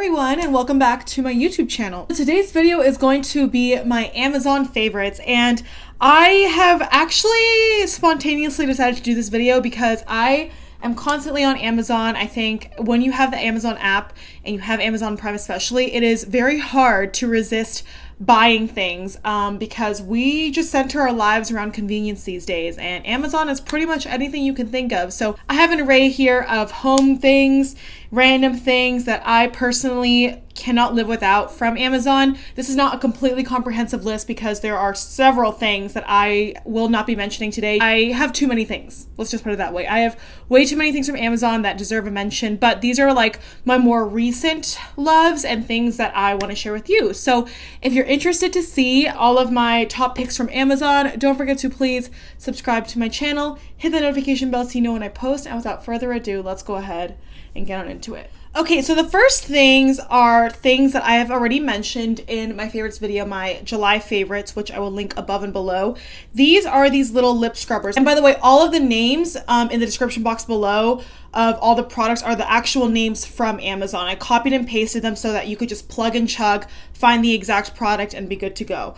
everyone, and welcome back to my YouTube channel. Today's video is going to be my Amazon favorites, and I have actually spontaneously decided to do this video because I am constantly on Amazon. I think when you have the Amazon app and you have Amazon Prime especially, it is very hard to resist buying things because we just center our lives around convenience these days, and Amazon is pretty much anything you can think of. So I have an array here of home things, random things that I personally cannot live without from Amazon. This is not a completely comprehensive list because there are several things that I will not be mentioning today. I have too many things. Let's just put it that way. I have way too many things from Amazon that deserve a mention, but these are like my more recent loves and things that I want to share with you. So if you're interested to see all of my top picks from Amazon, don't forget to please subscribe to my channel, hit the notification bell so you know when I post, and without further ado, let's go ahead and get on into it. Okay, so the first things are things that I have already mentioned in my favorites video, my July favorites, which I will link above and below. These are these little lip scrubbers. And by the way, all of the names in the description box below of all the products are the actual names from Amazon. I copied and pasted them so that you could just plug and chug, find the exact product, and be good to go.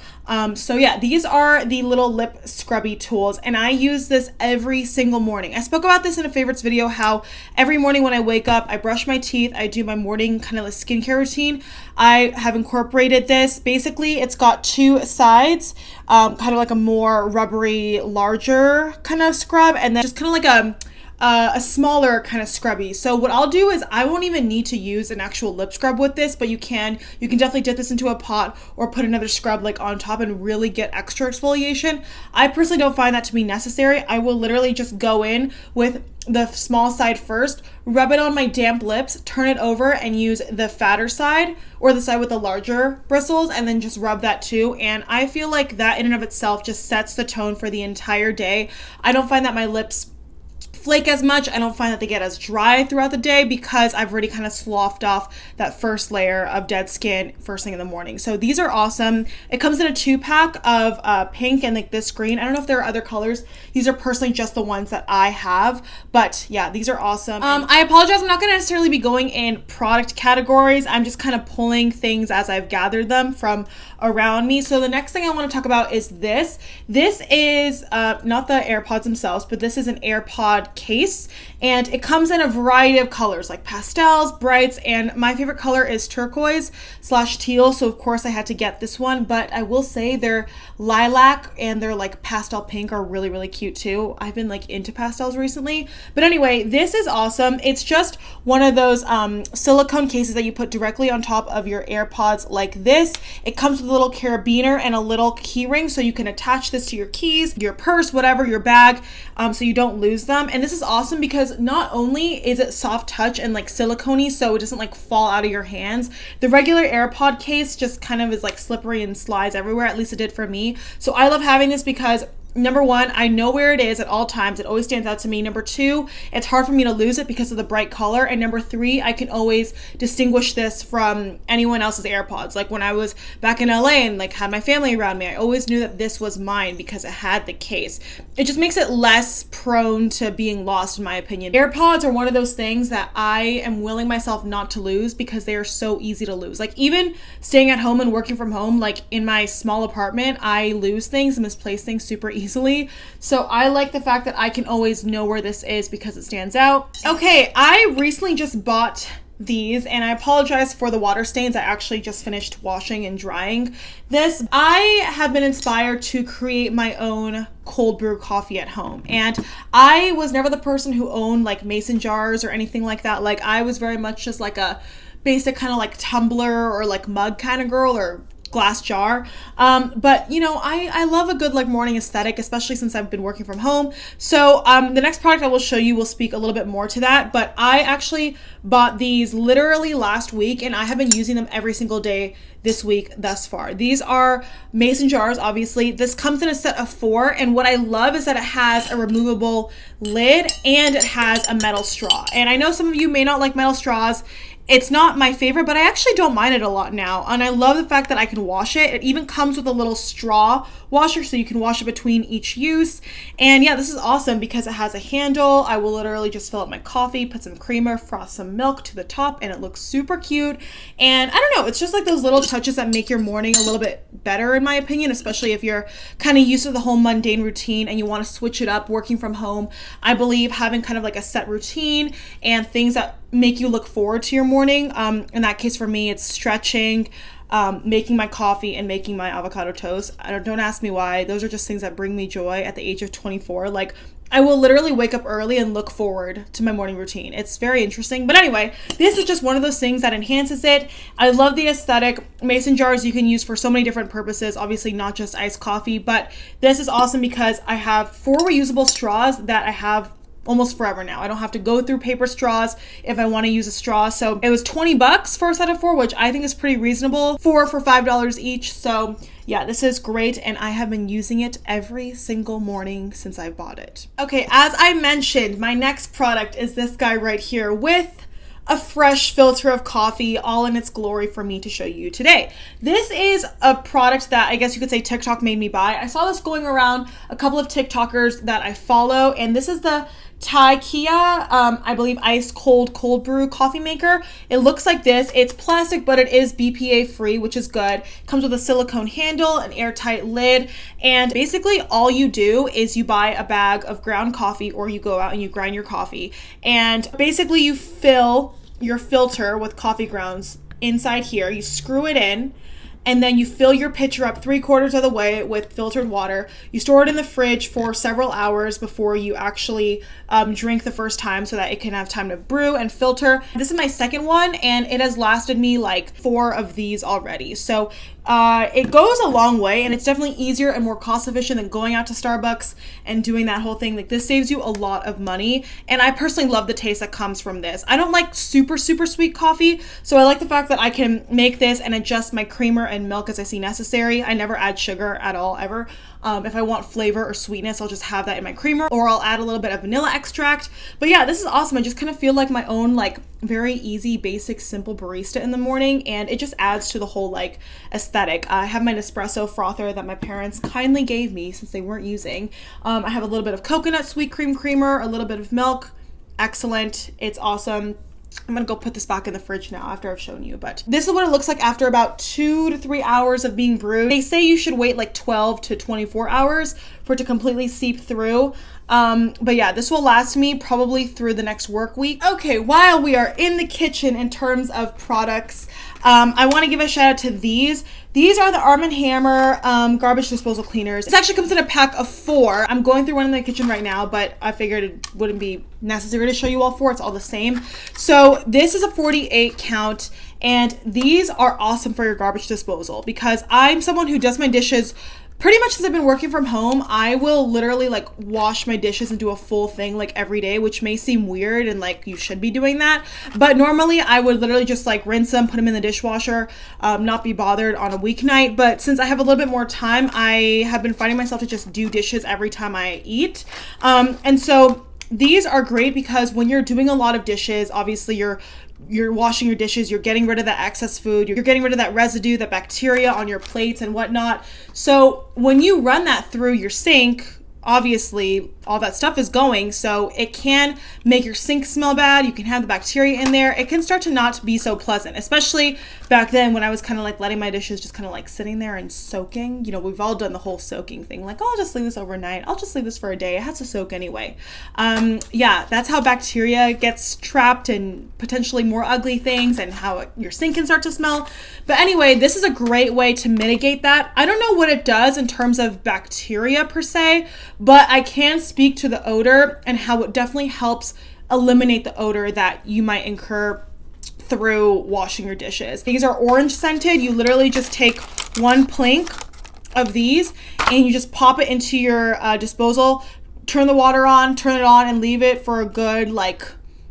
So yeah, these are the little lip scrubby tools, and I use this every single morning. I spoke about this in a favorites video, how every morning when I wake up, I brush my teeth, I do my morning kind of like skincare routine. I have incorporated this. Basically, it's got two sides, kind of like a more rubbery, larger kind of scrub, and then just kind of like a smaller kind of scrubby. So what I'll do is I won't even need to use an actual lip scrub with this, but you can definitely dip this into a pot or put another scrub like on top and really get extra exfoliation. I personally don't find that to be necessary. I will literally just go in with the small side first, rub it on my damp lips, turn it over and use the fatter side or the side with the larger bristles, and then just rub that too. And I feel like that in and of itself just sets the tone for the entire day. I don't find that my lips flake as much. I don't find that they get as dry throughout the day because I've already kind of sloughed off that first layer of dead skin first thing in the morning. So these are awesome. It comes in a 2-pack of pink and like this green. I don't know if there are other colors. These are personally just the ones that I have, but yeah, these are awesome. I apologize. I'm not going to necessarily be going in product categories. I'm just kind of pulling things as I've gathered them from around me. So the next thing I want to talk about is this. This is not the AirPods themselves, but this is an AirPod case, and it comes in a variety of colors like pastels, brights, and my favorite color is turquoise/teal, so of course I had to get this one. But I will say their lilac and their like pastel pink are really, really cute too. I've been like into pastels recently. But anyway, this is awesome. It's just one of those silicone cases that you put directly on top of your AirPods like this. It comes with a little carabiner and a little key ring, so you can attach this to your keys, your purse, whatever, your bag, so you don't lose them. And this is awesome because not only is it soft touch and like silicone-y, so it doesn't like fall out of your hands. The regular AirPod case just kind of is like slippery and slides everywhere, at least it did for me. So I love having this because number one, I know where it is at all times. It always stands out to me. Number two, it's hard for me to lose it because of the bright color. And number three, I can always distinguish this from anyone else's AirPods. Like when I was back in LA and like had my family around me, I always knew that this was mine because it had the case. It just makes it less prone to being lost, in my opinion. AirPods are one of those things that I am willing myself not to lose because they are so easy to lose. Like even staying at home and working from home, like in my small apartment, I lose things and misplace things super easily. So I like the fact that I can always know where this is because it stands out. Okay, I recently just bought these, and I apologize for the water stains. I actually just finished washing and drying this. I have been inspired to create my own cold brew coffee at home, and I was never the person who owned like mason jars or anything like that. Like I was very much just like a basic kind of like tumbler or like mug kind of girl, or glass jar. But you know, I love a good like morning aesthetic, especially since I've been working from home. So the next product I will show you will speak a little bit more to that, but I actually bought these literally last week, and I have been using them every single day this week thus far. These are mason jars, obviously. This comes in a set of 4, and what I love is that it has a removable lid and it has a metal straw. And I know some of you may not like metal straws, It's not my favorite, but I actually don't mind it a lot now. And I love the fact that I can wash it. It even comes with a little straw washer, so you can wash it between each use. And yeah, this is awesome because it has a handle. I will literally just fill up my coffee, put some creamer, froth some milk to the top, and it looks super cute. And I don't know, it's just like those little touches that make your morning a little bit better, in my opinion, especially if you're kind of used to the whole mundane routine and you want to switch it up working from home. I believe having kind of like a set routine and things that make you look forward to your morning. In that case, for me, it's stretching, making my coffee, and making my avocado toast. Don't ask me why. Those are just things that bring me joy at the age of 24. Like, I will literally wake up early and look forward to my morning routine. It's very interesting. But anyway, this is just one of those things that enhances it. I love the aesthetic. Mason jars you can use for so many different purposes, obviously not just iced coffee, but this is awesome because I have 4 reusable straws that I have almost forever now. I don't have to go through paper straws if I want to use a straw. So it was $20 for a set of 4, which I think is pretty reasonable. 4 for $5 each. So yeah, this is great, and I have been using it every single morning since I bought it. Okay, as I mentioned, my next product is this guy right here with a fresh filter of coffee, all in its glory, for me to show you today. This is a product that I guess you could say TikTok made me buy. I saw this going around a couple of TikTokers that I follow, and this is the Takeya, I believe, ice cold brew coffee maker. It looks like this. It's plastic, but it is BPA free, which is good. Comes with a silicone handle, an airtight lid, and basically all you do is you buy a bag of ground coffee, or you go out and you grind your coffee, and basically you fill your filter with coffee grounds inside here. You screw it in, and then you fill your pitcher up 3/4 of the way with filtered water. You store it in the fridge for several hours before you actually drink the first time, so that it can have time to brew and filter. This is my second one, and it has lasted me like 4 of these already. So it goes a long way, and it's definitely easier and more cost efficient than going out to Starbucks and doing that whole thing. Like, this saves you a lot of money, and I personally love the taste that comes from this. I don't like super sweet coffee, so I like the fact that I can make this and adjust my creamer and milk as I see necessary. I never add sugar at all, ever. If I want flavor or sweetness, I'll just have that in my creamer, or I'll add a little bit of vanilla extract. But yeah, this is awesome. I just kind of feel like my own, like, very easy, basic, simple barista in the morning, and it just adds to the whole, like, aesthetic. I have my Nespresso frother that my parents kindly gave me since they weren't using. I have a little bit of coconut sweet cream creamer, a little bit of milk. Excellent. It's awesome. I'm gonna go put this back in the fridge now after I've shown you, but this is what it looks like after about 2 to 3 hours of being brewed. They say you should wait like 12 to 24 hours for it to completely seep through. But yeah, this will last me probably through the next work week. Okay, while we are in the kitchen in terms of products, I want to give a shout out to these. These are the Arm & Hammer garbage disposal cleaners. This actually comes in a pack of 4. I'm going through one in the kitchen right now, but I figured it wouldn't be necessary to show you all 4. It's all the same. So this is a 48 count, and these are awesome for your garbage disposal because I'm someone who does my dishes pretty much since I've been working from home. I will literally like wash my dishes and do a full thing like every day, which may seem weird and like you should be doing that. But normally I would literally just like rinse them, put them in the dishwasher, not be bothered on a weeknight. But since I have a little bit more time, I have been finding myself to just do dishes every time I eat. And so these are great because when you're doing a lot of dishes, obviously you're washing your dishes, you're getting rid of that excess food, you're getting rid of that residue, that bacteria on your plates and whatnot. So when you run that through your sink, obviously all that stuff is going, so it can make your sink smell bad. You can have the bacteria in there. It can start to not be so pleasant, especially back then when I was kind of like letting my dishes just kind of like sitting there and soaking. You know, we've all done the whole soaking thing, like, oh, I'll just leave this overnight, I'll just leave this for a day, it has to soak anyway. Yeah, that's how bacteria gets trapped and potentially more ugly things, and how your sink can start to smell. But anyway, this is a great way to mitigate that. I don't know what it does in terms of bacteria per se, but I can speak to the odor and how it definitely helps eliminate the odor that you might incur through washing your dishes. These are orange scented. You literally just take 1 plink of these and you just pop it into your disposal, turn the water on, turn it on, and leave it for a good like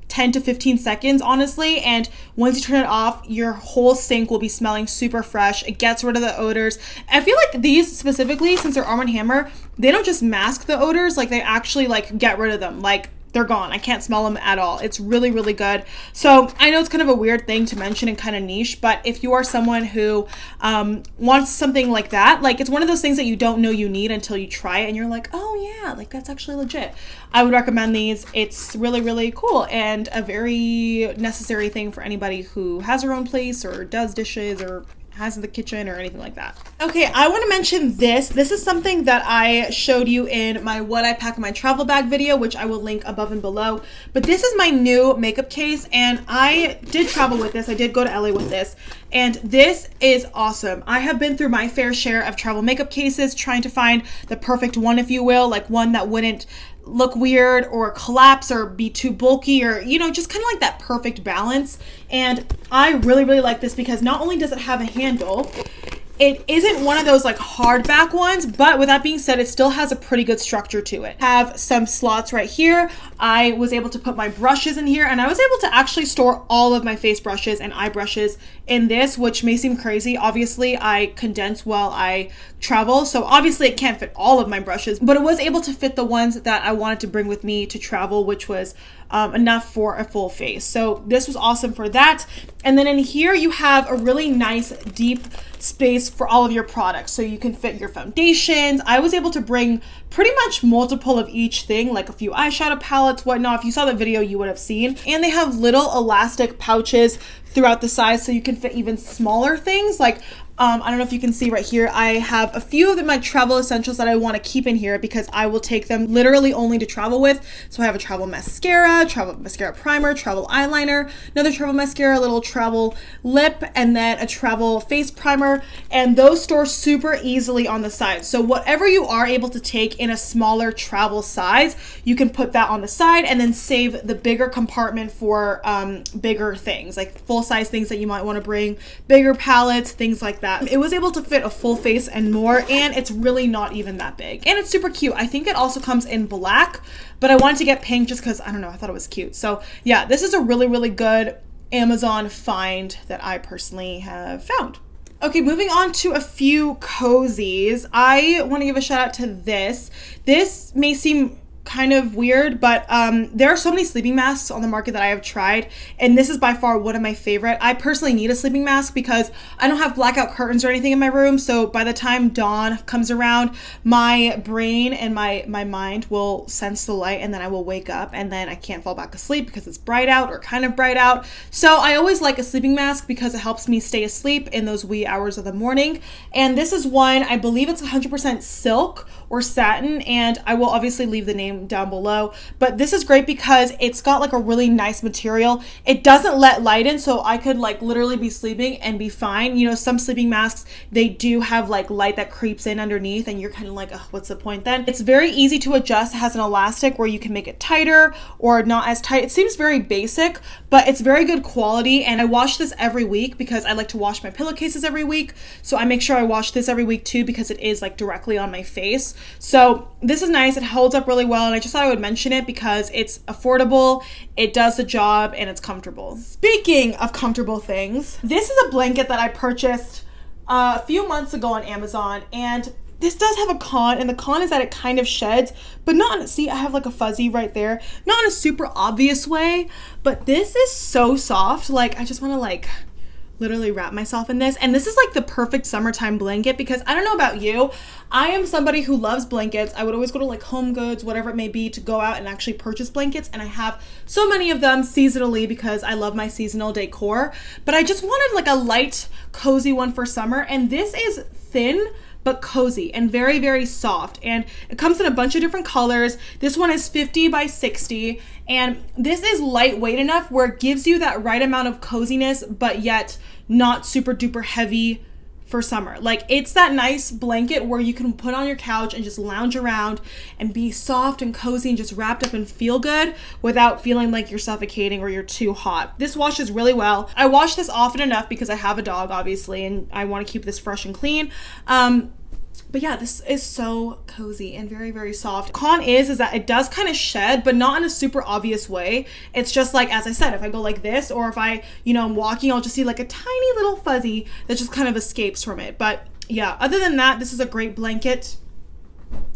10 to 15 seconds, honestly. And once you turn it off, your whole sink will be smelling super fresh. It gets rid of the odors. I feel like these specifically, since they're Arm & Hammer, they don't just mask the odors, like they actually like get rid of them. Like they're gone. I can't smell them at all. It's really, really good. So I know it's kind of a weird thing to mention and kind of niche, but if you are someone who wants something like that, like it's one of those things that you don't know you need until you try it and you're like, oh yeah, like that's actually legit. I would recommend these. It's really, really cool and a very necessary thing for anybody who has their own place or does dishes or has in the kitchen or anything like that. Okay, I want to mention this. This is something that I showed you in my what I pack in my travel bag video, which I will link above and below. But this is my new makeup case, and I did travel with this. I did go to LA with this, and this is awesome. I have been through my fair share of travel makeup cases, trying to find the perfect one, if you will, like one that wouldn't look weird or collapse or be too bulky, or you know, just kind of like that perfect balance. And I really, really like this because not only does it have a handle, it isn't one of those like hardback ones, but with that being said, it still has a pretty good structure to it. Have some slots right here. I was able to put my brushes in here, and I was able to actually store all of my face brushes and eye brushes in this, which may seem crazy. Obviously, I condense while I travel, so obviously it can't fit all of my brushes, but it was able to fit the ones that I wanted to bring with me to travel, which was enough for a full face. So this was awesome for that. And then in here you have a really nice deep space for all of your products, so you can fit your foundations. I was able to bring pretty much multiple of each thing, like a few eyeshadow palettes, whatnot. If you saw the video, you would have seen. And they have little elastic pouches throughout the sides, so you can fit even smaller things. Like I don't know if you can see right here, I have a few of my travel essentials that I want to keep in here because I will take them literally only to travel with. So I have a travel mascara primer, travel eyeliner, another travel mascara, a little travel lip, and then a travel face primer. And those store super easily on the side. So whatever you are able to take in a smaller travel size, you can put that on the side and then save the bigger compartment for bigger things, like full size things that you might want to bring, bigger palettes, things like that. It was able to fit a full face and more, and it's really not even that big. And it's super cute. I think it also comes in black, but I wanted to get pink just because, I don't know, I thought it was cute. So yeah, this is a really, really good Amazon find that I personally have found. Okay, moving on to a few cozies. I want to give a shout out to this. This may seem kind of weird, but there are so many sleeping masks on the market that I have tried, and this is by far one of my favorite. I personally need a sleeping mask because I don't have blackout curtains or anything in my room, so by the time dawn comes around, my brain and my mind will sense the light, and then I will wake up, and then I can't fall back asleep because it's bright out or kind of bright out. So I always like a sleeping mask because it helps me stay asleep in those wee hours of the morning. And this is one, I believe it's 100% silk or satin, and I will obviously leave the name down below, but this is great because it's got like a really nice material. It doesn't let light in, so I could like literally be sleeping and be fine. You know, some sleeping masks, they do have like light that creeps in underneath, and you're kind of like, oh, what's the point then? It's very easy to adjust. It has an elastic where you can make it tighter or not as tight. It seems very basic, but it's very good quality, and I wash this every week because I like to wash my pillowcases every week, so I make sure I wash this every week too because it is like directly on my face. So this is nice. It holds up really well, and I just thought I would mention it because it's affordable, it does the job, and it's comfortable. Speaking of comfortable things, this is a blanket that I purchased a few months ago on Amazon, and this does have a con, and the con is that it kind of sheds, but not, see, I have like a fuzzy right there, not in a super obvious way, but this is so soft. Like, I just want to like literally wrap myself in this, and this is like the perfect summertime blanket because I don't know about you, I am somebody who loves blankets. I would always go to like Home Goods, whatever it may be, to go out and actually purchase blankets, and I have so many of them seasonally because I love my seasonal decor, but I just wanted like a light cozy one for summer, and this is thin but cozy and very, very soft, and it comes in a bunch of different colors. This one is 50 by 60, and this is lightweight enough where it gives you that right amount of coziness but yet not super duper heavy for summer. Like, it's that nice blanket where you can put on your couch and just lounge around and be soft and cozy and just wrapped up and feel good without feeling like you're suffocating or you're too hot. This washes really well. I wash this often enough because I have a dog, obviously, and I want to keep this fresh and clean. But yeah, this is so cozy and very, very soft. Con is that it does kind of shed, but not in a super obvious way. It's just like, as I said, if I go like this, or if I, you know, I'm walking, I'll just see like a tiny little fuzzy that just kind of escapes from it. But yeah, other than that, this is a great blanket.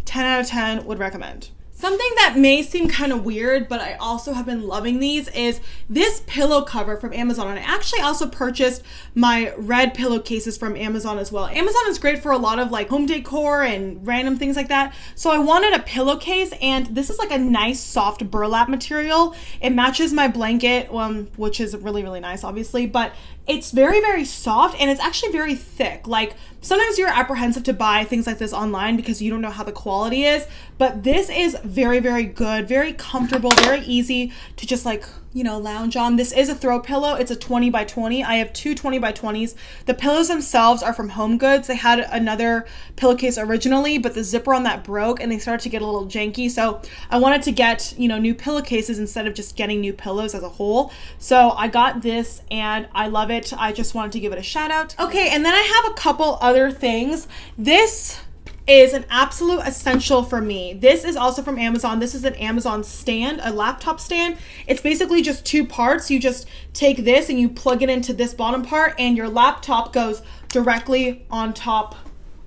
10 out of 10 would recommend. Something that may seem kind of weird, but I also have been loving these, is this pillow cover from Amazon. And I actually also purchased my red pillowcases from Amazon as well. Amazon is great for a lot of like home decor and random things like that. So I wanted a pillowcase, and this is like a nice soft burlap material. It matches my blanket, which is really, really nice, obviously, but it's very, very soft, and it's actually very thick. Like, sometimes you're apprehensive to buy things like this online because you don't know how the quality is, but this is very, very good, very comfortable, very easy to just like, you know, lounge on. This is a throw pillow. It's a 20 by 20. I have two 20 by 20s. The pillows themselves are from Home Goods. They had another pillowcase originally, but the zipper on that broke and they started to get a little janky. So I wanted to get, you know, new pillowcases instead of just getting new pillows as a whole. So I got this and I love it. I just wanted to give it a shout out. Okay, and then I have a couple other things. This is an absolute essential for me. This is also from Amazon. This is an Amazon stand, a laptop stand. It's basically just two parts. You just take this and you plug it into this bottom part, and your laptop goes directly on top.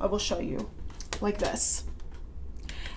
I will show you like this.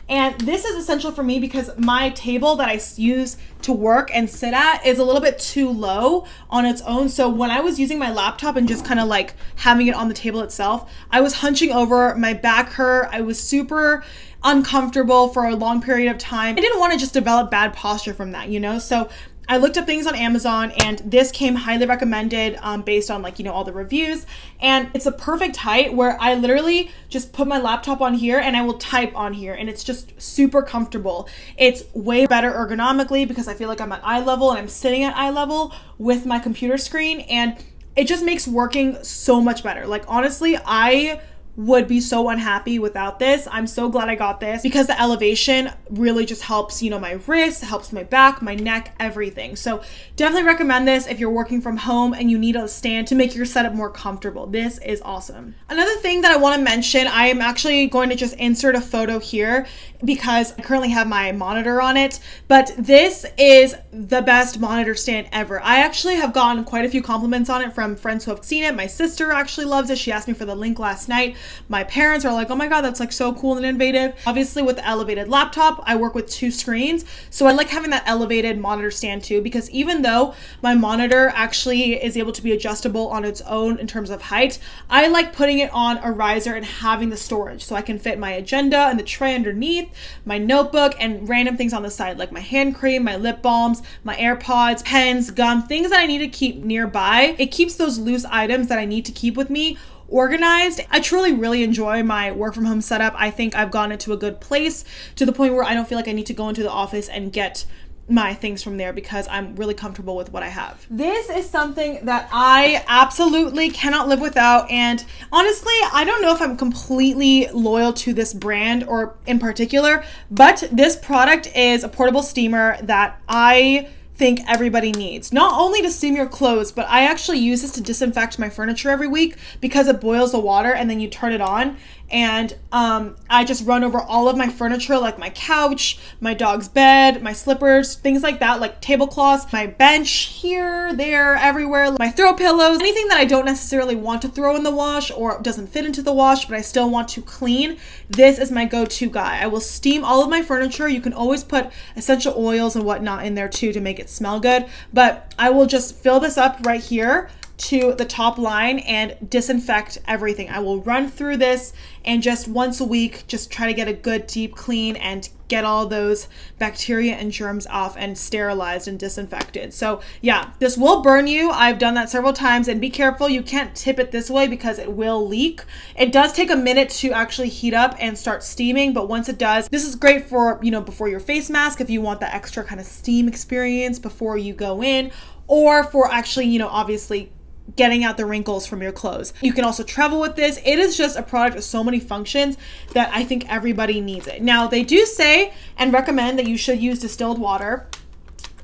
And this is essential for me because my table that I use to work and sit at is a little bit too low on its own. So when I was using my laptop and just kind of like having it on the table itself, I was hunching over, my back hurt. I was super uncomfortable for a long period of time. I didn't want to just develop bad posture from that, you know? So I looked up things on Amazon, and this came highly recommended based on like, you know, all the reviews. And it's a perfect height where I literally just put my laptop on here and I will type on here, and it's just super comfortable. It's way better ergonomically because I feel like I'm at eye level and I'm sitting at eye level with my computer screen, and it just makes working so much better. Like, honestly, I would be so unhappy without this. I'm so glad I got this because the elevation really just helps, you know, my wrist, helps my back, my neck, everything. So definitely recommend this if you're working from home and you need a stand to make your setup more comfortable. This is awesome. Another thing that I want to mention, I am actually going to just insert a photo here because I currently have my monitor on it, but this is the best monitor stand ever. I actually have gotten quite a few compliments on it from friends who have seen it. My sister actually loves it. She asked me for the link last night. My parents are like, oh my God, that's like so cool and innovative. Obviously with the elevated laptop, I work with two screens. So I like having that elevated monitor stand too, because even though my monitor actually is able to be adjustable on its own in terms of height, I like putting it on a riser and having the storage so I can fit my agenda and the tray underneath, my notebook, and random things on the side like my hand cream, my lip balms, my AirPods, pens, gum, things that I need to keep nearby. It keeps those loose items that I need to keep with me organized. I truly really enjoy my work from home setup. I think I've gotten it to a good place to the point where I don't feel like I need to go into the office and get my things from there because I'm really comfortable with what I have. This is something that I absolutely cannot live without, and honestly, I don't know if I'm completely loyal to this brand or in particular, but this product is a portable steamer that I think everybody needs. Not only to steam your clothes, but I actually use this to disinfect my furniture every week because it boils the water and then you turn it on, and I just run over all of my furniture, like my couch, my dog's bed, my slippers, things like that, like tablecloths, my bench here, there, everywhere, my throw pillows, anything that I don't necessarily want to throw in the wash or doesn't fit into the wash, but I still want to clean. This is my go-to guy. I will steam all of my furniture. You can always put essential oils and whatnot in there too to make it smell good, but I will just fill this up right here to the top line and disinfect everything. I will run through this and just once a week just try to get a good deep clean and get all those bacteria and germs off and sterilized and disinfected. So yeah, this will burn you. I've done that several times, and be careful. You can't tip it this way because it will leak. It does take a minute to actually heat up and start steaming, but once it does, this is great for, you know, before your face mask if you want that extra kind of steam experience before you go in, or for actually, you know, obviously getting out the wrinkles from your clothes. You can also travel with this. It is just a product with so many functions that I think everybody needs it. Now, they do say and recommend that you should use distilled water.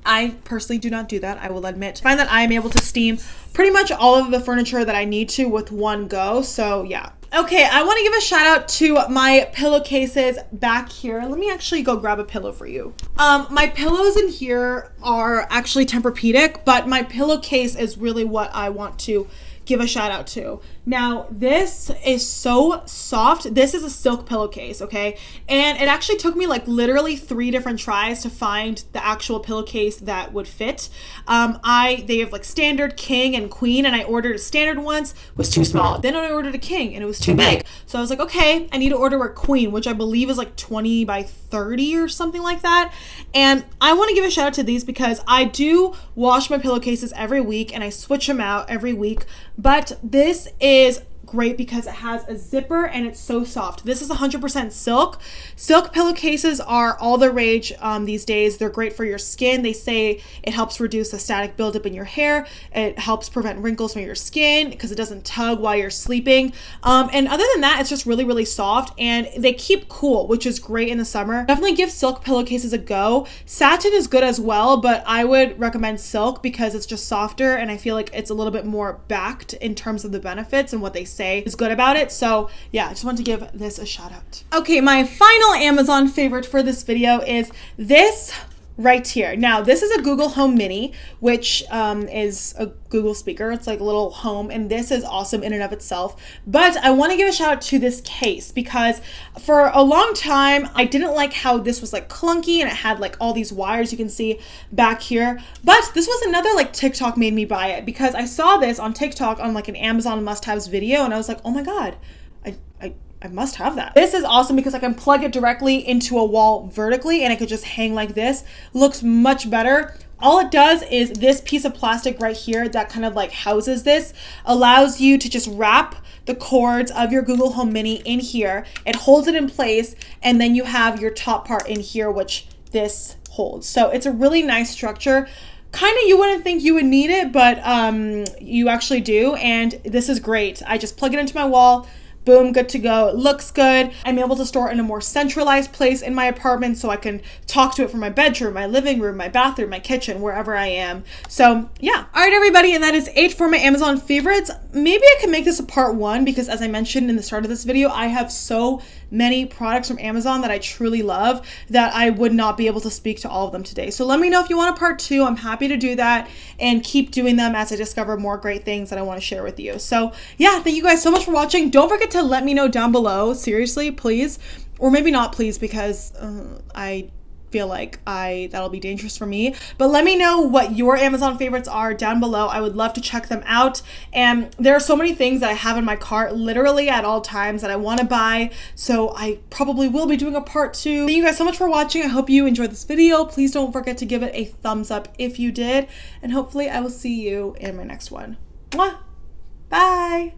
I personally do not do that, I will admit. I find that I am able to steam pretty much all of the furniture that I need to with one go, so yeah. Okay, I want to give a shout out to my pillowcases back here. Let me actually go grab a pillow for you. My pillows in here are actually Tempur-Pedic, but my pillowcase is really what I want to give a shout out to. Now, this is so soft. This is a silk pillowcase, okay? And it actually took me like literally 3 different tries to find the actual pillowcase that would fit. They have like standard, king, and queen, and I ordered a standard once, was too small. Then I ordered a king, and it was too big. So I was like, okay, I need to order a queen, which I believe is like 20 by 30 or something like that. And I want to give a shout out to these because I do wash my pillowcases every week, and I switch them out every week. But this is great because it has a zipper and it's so soft. This is 100% silk. Silk pillowcases are all the rage these days. They're great for your skin. They say it helps reduce the static buildup in your hair. It helps prevent wrinkles from your skin because it doesn't tug while you're sleeping. And other than that, it's just really, really soft, and they keep cool, which is great in the summer. Definitely give silk pillowcases a go. Satin is good as well, but I would recommend silk because it's just softer, and I feel like it's a little bit more backed in terms of the benefits and what they say is good about it. So yeah, I just want to give this a shout out. Okay, my final Amazon favorite for this video is this right here. Now, this is a Google Home Mini, which is a Google speaker. It's like a little home, and this is awesome in and of itself. But I want to give a shout out to this case because for a long time, I didn't like how this was like clunky and it had like all these wires you can see back here. But this was another like TikTok made me buy it because I saw this on TikTok on like an Amazon must-haves video, and I was like, oh my God, I must have that. This is awesome because I can plug it directly into a wall vertically, and I could just hang like this. Looks much better. All it does is this piece of plastic right here that kind of like houses this allows you to just wrap the cords of your Google Home Mini in here. It holds it in place, and then you have your top part in here, which this holds. So it's a really nice structure. Kind of, you wouldn't think you would need it, but you actually do, and this is great. I just plug it into my wall. Boom, good to go. It looks good. I'm able to store it in a more centralized place in my apartment so I can talk to it from my bedroom, my living room, my bathroom, my kitchen, wherever I am. So yeah. All right, everybody, and that is 8 for my Amazon favorites. Maybe I can make this a part 1 because as I mentioned in the start of this video, I have so many products from Amazon that I truly love that I would not be able to speak to all of them today. So let me know if you want a part 2. I'm happy to do that and keep doing them as I discover more great things that I want to share with you. So yeah, thank you guys so much for watching. Don't forget to let me know down below, seriously, please, or maybe not please, because I feel like that'll be dangerous for me, but let me know what your Amazon favorites are down below. I would love to check them out, and there are so many things that I have in my cart literally at all times that I want to buy, so I probably will be doing a part 2. Thank you guys so much for watching. I hope you enjoyed this video. Please don't forget to give it a thumbs up if you did, and hopefully I will see you in my next one. Mwah! Bye!